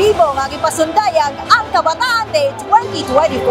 aktibo nga gipasundayag ang Kabataan Day 2024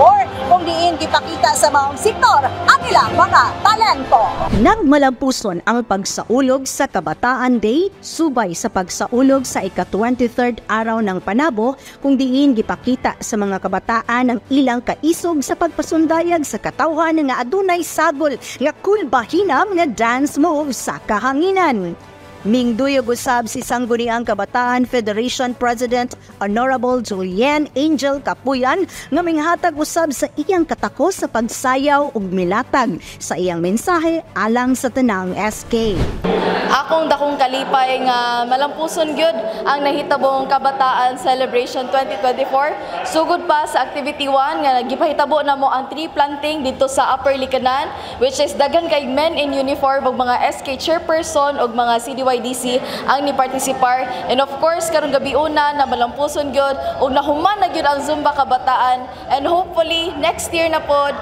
kung diin gipakita sa maong sektor ang ilang mga talento. Nagmalampuson ang pagsaulog sa Kabataan Day subay sa pagsaulog sa ika-23rd araw ng Panabo kung diin gipakita sa mga kabataan ang ilang kaisog sa pagpasundayag sa katawhan nga adunay sagol nga kulbahinam nga dance moves sa kahanginan. Mingduyog usab si Sangguniang Kabataan Federation President Honorable Julian Angel Capuyan nga minghatag usab sa iyang katakos sa pagsayaw ug milatag sa iyang mensahe alang sa tanang SK. Akong dakong kalipay nga malampuson gyud ang nahitabong Kabataan Celebration 2024 sugod pa sa Activity 1 nga gipahitabo namo ang tree planting dito sa Upper Likanan, which is daghan kay men in uniform ug mga SK chairperson ug mga CDYDC ang ni-participar. And of course karong gabi una na malampuson gyud ug nahuman na gyud ang Zumba Kabataan, and hopefully next year na pod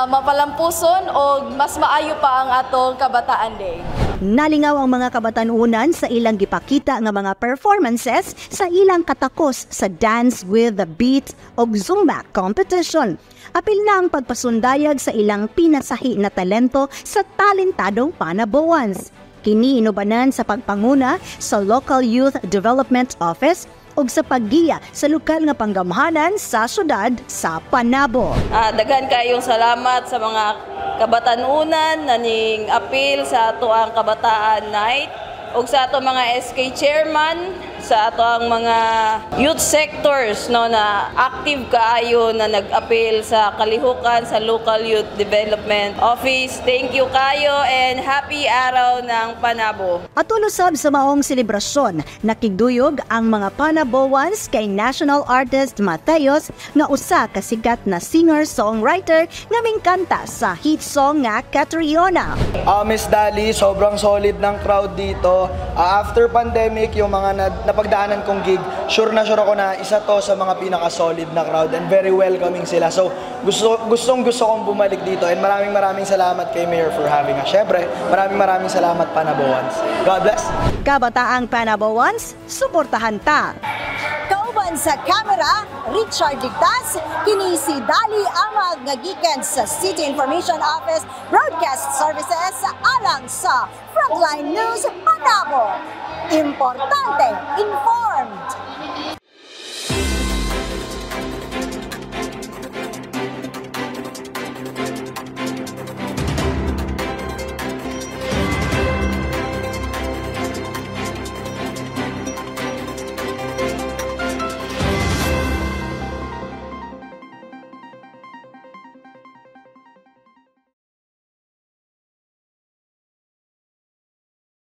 mapalampuson ug mas maayo pa ang atong Kabataan Day. Nalingaw ang mga kabatanunan sa ilang gipakita nga mga performances sa ilang katakos sa Dance with the Beat o Zumba competition. Apil na ang pagpasundayag sa ilang pinasahi na talento sa talentadong Panaboans. Kini inubanan sa pagpanguna sa Local Youth Development Office ug sa paggiya sa lokal nga panggamhanan sa syudad sa Panabo. Daghan kayong salamat sa mga kabatanunan na ning apil sa ato ang Kabataan Night ug sa ato mga SK chairman, sa ato ang mga youth sectors no na active kaayo na nag-apil sa kalihukan sa Local Youth Development Office. Thank you kayo and happy araw ng Panabo. At ulusab sa maong selebrasyon, nakigduyog ang mga Panaboans kay National Artist Mateos nga usa ka sikat na singer-songwriter nga mingkanta sa hit song nga Catriona. Miss Dali, sobrang solid ng crowd dito. After pandemic, yung mga napagdaanan kong gig, sure ako na isa to sa mga pinaka-solid na crowd and very welcoming sila. So, gusto kong bumalik dito and maraming salamat kay Mayor for having us. Syempre, maraming salamat Panaboans. God bless! Kabataang Panaboans, suportahan ta! Kauban sa camera, Richard Ligtas, kini si Dali Amag nga gikan sa City Information Office Broadcast Services alang sa Frontline News Panabo. Importante, informed!